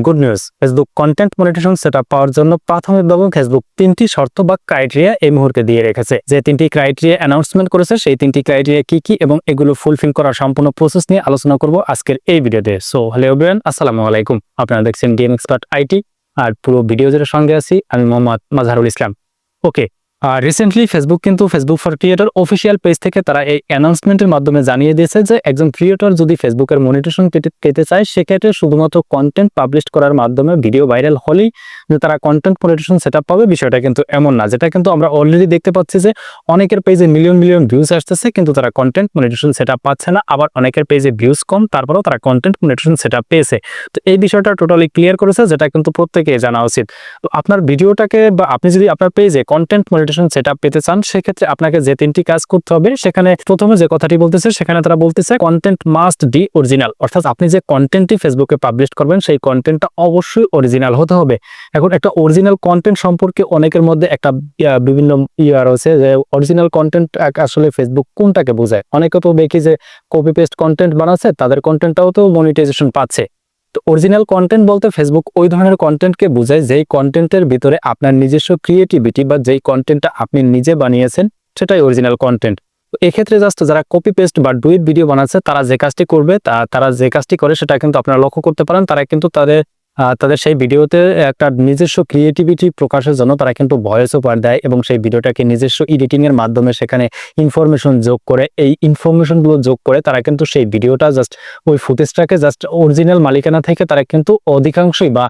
Good news, Facebook content monetization setup পাওয়ার জন্য প্রাথমিকভাবে ফেসবুক 3টি শর্ত বা ক্রাইটেরিয়া এই মুহূর্তে দিয়ে রেখেছে। যে 3টি ক্রাইটেরিয়া অ্যানাউন্সমেন্ট করেছে সেই 3টি ক্রাইটেরিয়া কি এবং এগুলো ফুলফিল করার সম্পূর্ণ প্রসেস নিয়ে আলোচনা করব আজকের এই ভিডিওতে। সো হ্যালো এভরিওয়ান, আসসালামু আলাইকুম। আপনারা দেখছেন গেম এক্সপার্ট আইটি, আর পুরো ভিডিও যেটা সঙ্গে আছি আমি মোহাম্মদ মাজহারুল ইসলাম। ওকে, রিসেন্টলি ফেসবুক কিন্তু Facebook for creator official page থেকে তারা এই অ্যানাউন্সমেন্টের মাধ্যমে জানিয়ে দিয়েছে যে একজন ক্রিয়েটর যদি ফেসবুকের মনিটাইজেশন পেতে চায় সেক্ষেত্রে শুধুমাত্র কন্টেন্ট পাবলিশ করার মাধ্যমে ভিডিও ভাইরাল হলেই যে তারা কন্টেন্ট মনিটাইজেশন সেটআপ পাবে, বিষয়টা কিন্তু এমন না। যেটা কিন্তু আমরা অলরেডি দেখতে পাচ্ছি যে অনেকের পেজে মিলিয়ন মিলিয়ন ভিউজ আসতেছে কিন্তু তারা কন্টেন্ট মনিটাইজেশন সেটআপ পাচ্ছে না, আবার অনেকের পেজে ভিউজ কম তারপরেও তারা কন্টেন্ট মনিটাইজেশন সেটআপ পেয়েছে। তো এই বিষয়টা টোটালি ক্লিয়ার করেছে, যেটা কিন্তু প্রত্যেকেই জানা উচিত। তো আপনার ভিডিওটাকে বা আপনি যদি আপনার পেজে কন্টেন্ট মনিটাইজেশন সেটআপ পেতে চান সেক্ষেত্রে আপনাকে যে 3টি কাজ করতে হবে, সেখানে প্রথমে যে কথাটি বলতেছে সেখানে তারা বলতেছে কন্টেন্ট মাস্ট বি অরিজিনাল, অর্থাৎ আপনি যে কন্টেন্টটি ফেসবুকে পাবলিশ করবেন সেই কন্টেন্টটা অবশ্যই অরিজিনাল হতে হবে। এখন একটা অরিজিনাল কন্টেন্ট সম্পর্কে অনেকের মধ্যে একটা বিভিন্ন রয়েছে যে অরিজিনাল কন্টেন্ট আসলে ফেসবুক কোনটাকে বোঝায়। অনেকে তো দেখি যে কপি পেস্ট কন্টেন্ট বানাচ্ছে, তাদের কন্টেন্টটাও তো মনিটাইজেশন পাচ্ছে। তো অরিজিনাল কন্টেন্ট বলতে ফেসবুক ওই ধরনের কন্টেন্টকে বোঝায় যেই কন্টেন্টের ভিতরে আপনার নিজস্ব ক্রিয়েটিভিটি বা যেই কন্টেন্টটা আপনি নিজে বানিয়েছেন সেটাই অরিজিনাল কন্টেন্ট। তো এক্ষেত্রে জাস্ট যারা কপি পেস্ট বা ডুইট ভিডিও বানাচ্ছে তারা যে কাজটি করবে, তারা যে কাজটি করে সেটা কিন্তু আপনারা লক্ষ্য করতে পারেন। তারা কিন্তু তাদের সেই ভিডিওতে একটা নিজস্ব ক্রিয়েটিভিটি প্রকাশের জন্য তারা কিন্তু ভয়েস ওভার দেয় এবং সেই ভিডিওটাকে নিজস্ব এডিটিং এর মাধ্যমে সেখানে ইনফরমেশন যোগ করে, এই ইনফরমেশনগুলো যোগ করে তারা কিন্তু সেই ভিডিওটা জাস্ট ওই ফুটেজটাকে জাস্ট অরিজিনাল মালিকানা থেকে তারা কিন্তু অধিকাংশই বা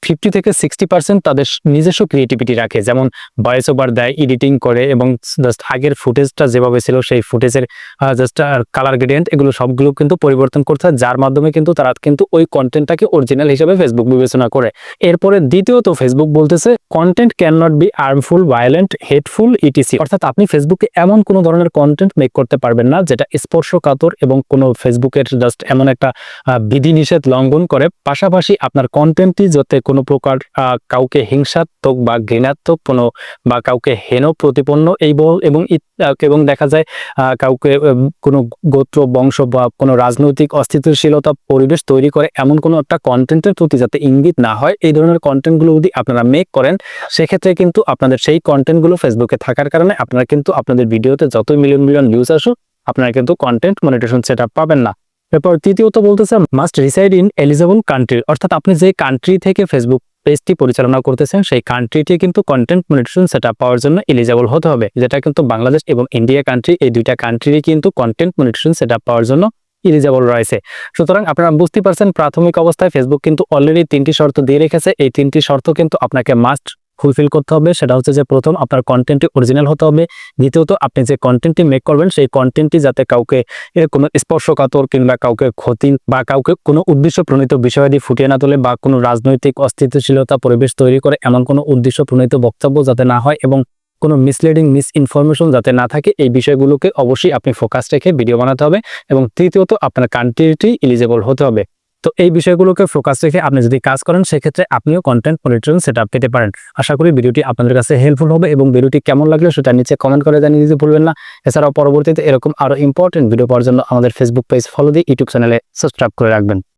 50 থেকে 60% তাদের নিজস্ব ক্রিয়েটিভিটি রাখে। যেমন ভয়েস ওভার দেয়, এডিটিং করে এবং জাস্ট আগের ফুটেজটা যেভাবে ছিল সেই ফুটেজের জাস্ট কালার গ্রেডিয়েন্ট এগুলো সবগুলো কিন্তু পরিবর্তন করতে হয়, যার মাধ্যমে কিন্তু তারা কিন্তু ওই কন্টেন্টটাকে অরিজিনাল হিসেবে ফেসবুক বিবেচনা করে। এরপরে দ্বিতীয়ত ফেসবুক বলতেছে content can not be harmful, violent, hateful, etc, অর্থাৎ আপনি ফেসবুকে এমন কোনো ধরনের কন্টেন্ট মেক করতে পারবেন না যেটা স্পর্শকাতর এবং কোনো ফেসবুকের জাস্ট এমন একটা বিধিনিষেধ লঙ্ঘন করে। পাশাপাশি আপনার কন্টেন্টটি যাতে কোনো প্রকার কাউকে হিংসাত্মক বা ঘৃণাত্মক বা কাউকে হেন প্রতিপন্ন এবং দেখা যায় কাউকে কোনো গোত্র, বংশ বা কোনো রাজনৈতিক অস্থিতিশীলতা পরিবেশ তৈরি করে এমন কোনো একটা কন্টেন্টের প্রতি যাতে ইঙ্গিত না হয়, এই ধরনের কন্টেন্টগুলো যদি আপনারা মেক করেন সেক্ষেত্রে কিন্তু আপনাদের সেই কন্টেন্টগুলো ফেসবুকে থাকার কারণে আপনারা কিন্তু আপনাদের ভিডিওতে যতই মিলিয়ন মিলিয়ন ভিউজ আসুক আপনারা কিন্তু কন্টেন্ট মনিটাইজেশন সেটআপ পাবেন না। এরপর তৃতীয়ত বলতেছে must reside in eligible country, অর্থাৎ আপনি যে কান্ট্রি থেকে ফেসবুক পেজটি পরিচালনা করতেছেন সেই কান্ট্রিটি কিন্তু কন্টেন্ট মনিটাইজেশন সেটআপ পাওয়ার জন্য এলিজেবল হতে হবে, যেটা কিন্তু বাংলাদেশ এবং ইন্ডিয়া কান্ট্রি, এই দুইটা কান্ট্রি কিন্তু কন্টেন্ট মনিটাইজেশন সেটআপ পাওয়ার জন্য এলিজেবল রয়েছে। সুতরাং আপনারা বুঝতে পারছেন প্রাথমিক অবস্থায় ফেসবুক কিন্তু অলরেডি 3টি শর্ত দিয়ে রেখেছে। এই 3টি শর্ত কিন্তু আপনাকে মাস্ট ফুলফিল করতে হবে। সেটা হচ্ছে যে প্রথম, আপনার কন্টেন্টটি অরিজিনাল হতে হবে। দ্বিতীয়ত, আপনি যে কন্টেন্টটি মেক করবেন সেই কন্টেন্টটি যাতে কাউকে কোনো স্পর্শকাতর কিংবা কাউকে ক্ষতি বা কাউকে কোনো উদ্দেশ্য প্রণীত বিষয়াদি ফুটিয়ে না তোলে বা কোনো রাজনৈতিক অস্থিতিশীলতা পরিবেশ তৈরি করে এমন কোনো উদ্দেশ্য প্রণীত বক্তব্য যাতে না হয় এবং কোনো মিসলিডিং ইনফরমেশন যাতে না থাকে, এই বিষয়গুলোকে অবশ্যই আপনি ফোকাস রেখে ভিডিও বানাতে হবে। এবং তৃতীয়ত, আপনার কান্ট্রিটি এলিজেবল হতে হবে। তো এই বিষয়গুলোকে ফোকাস রেখে আপনি যদি কাজ করেন সেক্ষেত্রে আপনিও কন্টেন্ট মনিটাইজেশন সেটআপ পেতে পারেন। আশা করি ভিডিওটি আপনাদের কাছে হেল্পফুল হবে এবং ভিডিওটি কেমন লাগলো সেটা নিচে কমেন্ট করে জানিয়ে দিতে ভুলবেন না। এছাড়াও পরবর্তীতে এরকম আরো ইম্পর্টেন্ট ভিডিও পাওয়ার জন্য আমাদের ফেসবুক পেজ ফলো দিয়ে ইউটিউব চ্যানেলে সাবস্ক্রাইব করে রাখবেন।